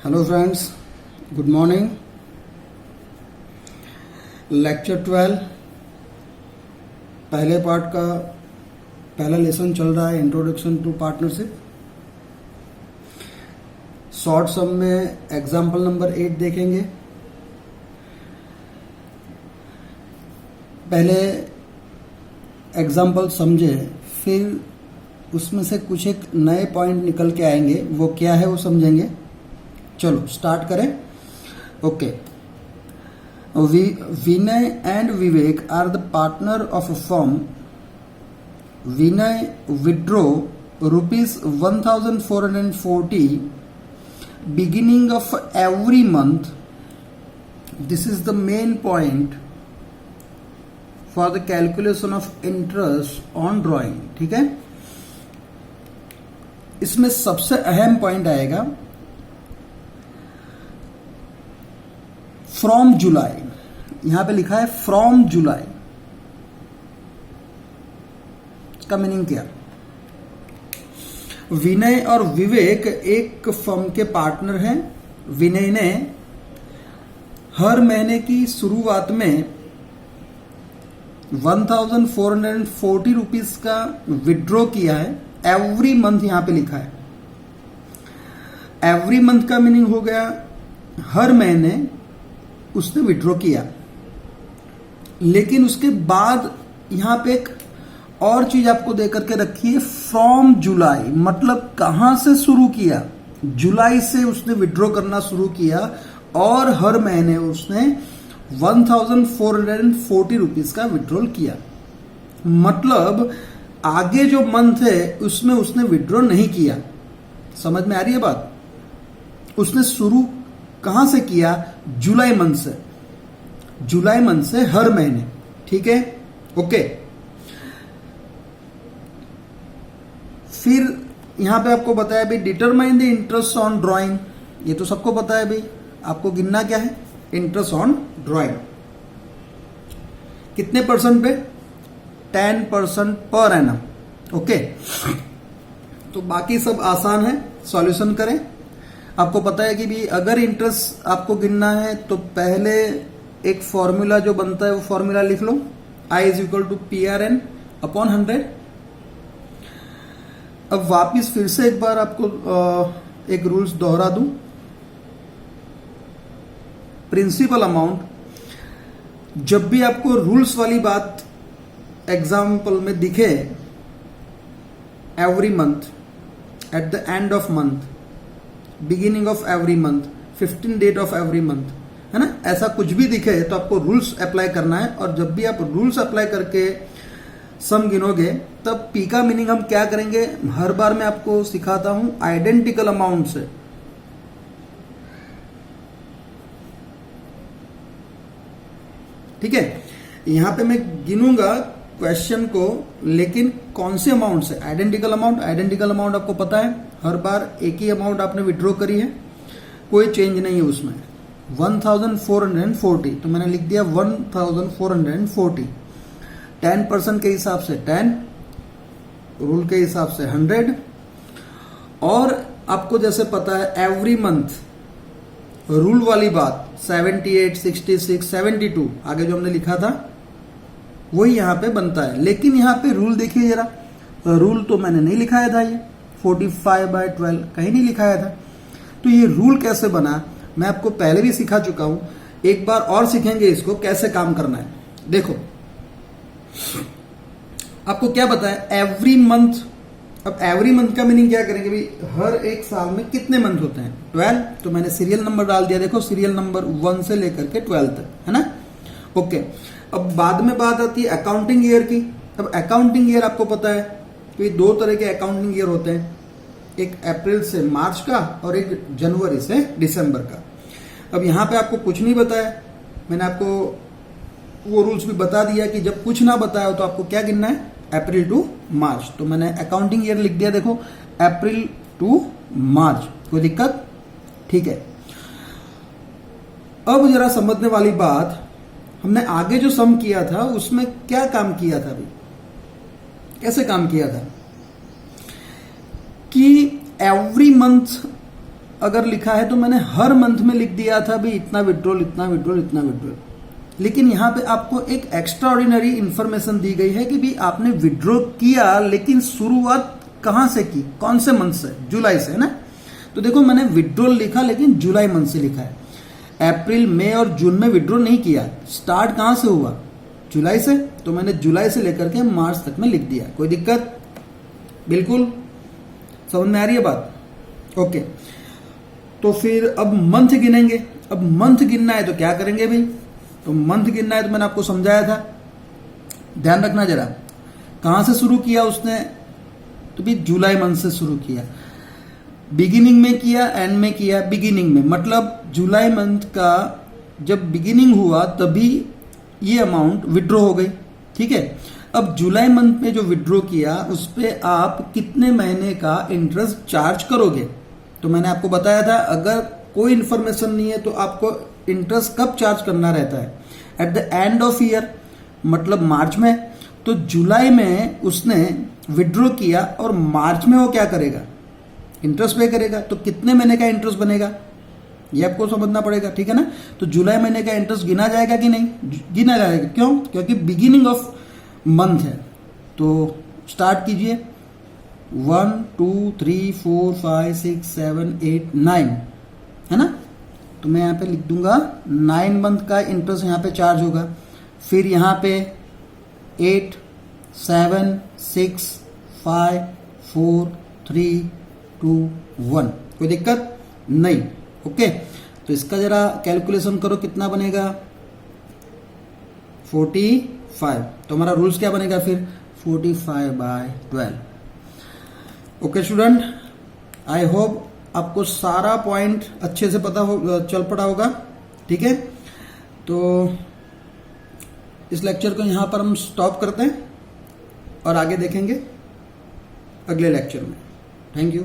Hello friends, good morning. Lecture 12 पहले part का पहला लेसन चल रहा है, इंट्रोडक्शन टू पार्टनरशिप। शॉर्ट सम में एग्जाम्पल नंबर 8 देखेंगे। पहले एग्जाम्पल समझे, फिर उसमें से कुछ एक नए पॉइंट निकल के आएंगे, वो क्या है वो समझेंगे। चलो स्टार्ट करें। Okay, Vinay and Vivek are the partner of a firm. Vinay withdraw ₹1440 beginning of every month. This is the main point for the calculation of interest on drawing. ठीक है, इसमें सबसे अहम पॉइंट आएगा फ्रॉम जुलाई। यहां पे लिखा है फ्रॉम जुलाई, इसका मीनिंग क्या? विनय और विवेक एक फर्म के पार्टनर हैं। विनय ने हर महीने की शुरुआत में ₹1440 का विड्रॉ किया है। एवरी मंथ यहां पे लिखा है। एवरी मंथ का मीनिंग हो गया हर महीने उसने विड्रॉ किया। लेकिन उसके बाद यहां पे एक और चीज आपको देकर के रखी है, फ्रॉम जुलाई। मतलब कहां से शुरू किया? जुलाई से उसने विड्रॉ करना शुरू किया और हर महीने उसने ₹1440 का विड्रॉल किया। मतलब आगे जो मंथ है उसमें उसने विड्रॉ नहीं किया। समझ में आ रही है बात? उसने शुरू कहां से किया? जुलाई मंथ से। जुलाई मंथ से हर महीने। ठीक है, ओके। फिर यहां पे आपको बताया भाई determine the interest on drawing. ये तो सबको पता है भाई, आपको गिनना क्या है? Interest on drawing. कितने परसेंट पे? 10% पर एनम। ओके, तो बाकी सब आसान है, सॉल्यूशन करें। आपको पता है कि भी अगर इंटरेस्ट आपको गिनना है तो पहले एक फॉर्मूला जो बनता है वो फॉर्मूला लिख लो, I = PRN/100। अब वापिस फिर से एक बार आपको एक रूल्स दोहरा दूं। प्रिंसिपल अमाउंट, जब भी आपको रूल्स वाली बात एग्जाम्पल में दिखे, every month, at the end of month, beginning of every month, 15 date of every month, है ना, ऐसा कुछ भी दिखे तो आपको रूल्स अप्लाई करना है। और जब भी आप रूल्स अप्लाई करके सम गिनोगे तब पी का मीनिंग हम क्या करेंगे, हर बार मैं आपको सिखाता हूं, आइडेंटिकल अमाउंट से। ठीक है, यहां पे मैं गिनूंगा क्वेश्चन को, लेकिन कौन से अमाउंट से? Identical amount. आइडेंटिकल अमाउंट आपको पता है, हर बार एक ही अमाउंट आपने विड्रॉ करी है, कोई चेंज नहीं है उसमें। 1440, तो मैंने लिख दिया 1440। 10% के हिसाब से 10, रूल के हिसाब से 100। और आपको जैसे पता है एवरी मंथ, रूल वाली बात 78, 66, 72 आगे जो हमने लिखा था वही यहां पे बनता है। लेकिन यहां पे रूल देखिए जरा, रूल तो मैंने नहीं लिखाया था, ये 45/12 कहीं नहीं लिखाया था। तो ये रूल कैसे बना मैं आपको पहले भी सिखा चुका हूं, एक बार और सीखेंगे इसको कैसे काम करना है। देखो, आपको क्या बताया, एवरी मंथ। अब एवरी मंथ का मीनिंग क्या करेंगे भाई, हर एक साल में कितने मंथ होते हैं? 12। तो मैंने सीरियल नंबर डाल दिया, देखो सीरियल नंबर 1 से लेकर के 12 तक, है ना। ओके, अब बाद में बात आती है अकाउंटिंग ईयर की। अब अकाउंटिंग ईयर आपको पता है कि 2 तरह के अकाउंटिंग ईयर होते हैं, एक अप्रैल से मार्च का और एक जनवरी से दिसंबर का। अब यहां पे आपको कुछ नहीं बताया, मैंने आपको वो रूल्स भी बता दिया कि जब कुछ ना बताया हो तो आपको क्या गिनना है, अप्रैल टू मार्च। तो मैंने अकाउंटिंग ईयर लिख दिया, देखो अप्रैल टू मार्च। कोई दिक्कत? ठीक है। अब जरा समझने वाली बात, हमने आगे जो सम किया था उसमें क्या काम किया था भाई, कैसे काम किया था कि एवरी मंथ अगर लिखा है तो मैंने हर मंथ में लिख दिया था भी इतना विड्रॉल, इतना विड्रॉल, इतना विड्रॉल। लेकिन यहाँ पे आपको एक एक्स्ट्रा ऑर्डिनरी इंफॉर्मेशन दी गई है कि भी आपने विड्रॉ किया, लेकिन शुरुआत कहाँ से की, कौन से मंथ से, जुलाई से, है ना। तो देखो मैंने विड्रॉल लिखा लेकिन जुलाई मंथ से लिखा है। अप्रैल, मई और जून में विड्रॉ नहीं किया। स्टार्ट कहाँ से हुआ, जुलाई से, तो मैंने जुलाई से लेकर के मार्च तक में लिख दिया। कोई दिक्कत, बिल्कुल समझ में आ रही है बात। ओके, तो फिर अब मंथ गिनेंगे। अब मंथ गिनना है तो क्या करेंगे भाई, तो मंथ गिनना है तो मैंने आपको समझाया था, ध्यान रखना जरा। कहां से शुरू किया उसने, तो भी जुलाई मंथ से शुरू किया। बिगिनिंग में किया, एंड में किया। बिगिनिंग में मतलब जुलाई मंथ का जब बिगिनिंग हुआ तभी ये अमाउंट विड्रॉ हो गई, ठीक है। अब जुलाई मंथ में जो विड्रॉ किया उस पे आप कितने महीने का इंटरेस्ट चार्ज करोगे, तो मैंने आपको बताया था अगर कोई इंफॉर्मेशन नहीं है तो आपको इंटरेस्ट कब चार्ज करना रहता है, eight the end of year, मतलब मार्च में। तो जुलाई में उसने विड्रॉ किया और मार्च में वो क्या करेगा, इंटरेस्ट पे करेगा। तो कितने महीने का इंटरेस्ट बनेगा ये आपको समझना पड़ेगा, ठीक है ना। तो जुलाई महीने का इंटरेस्ट गिना जाएगा कि नहीं, गिना जाएगा। क्यों, क्योंकि बिगिनिंग ऑफ मंथ है। तो स्टार्ट कीजिए, 1 2 3 4 5 6 7 8 9, है ना। तो मैं यहाँ पे लिख दूंगा 9 मंथ का इंटरेस्ट यहाँ पे चार्ज होगा। फिर यहाँ पे 8 7 6 5 4 3 2 1, कोई दिक्कत नहीं। ओके, तो इसका जरा कैलकुलेशन करो कितना बनेगा, 45। तो हमारा रूल्स क्या बनेगा फिर, 45/12। ओके स्टूडेंट, आई होप आपको सारा पॉइंट अच्छे से पता हो, चल पड़ा होगा, ठीक है। तो इस लेक्चर को यहां पर हम स्टॉप करते हैं और आगे देखेंगे अगले लेक्चर में। Thank you.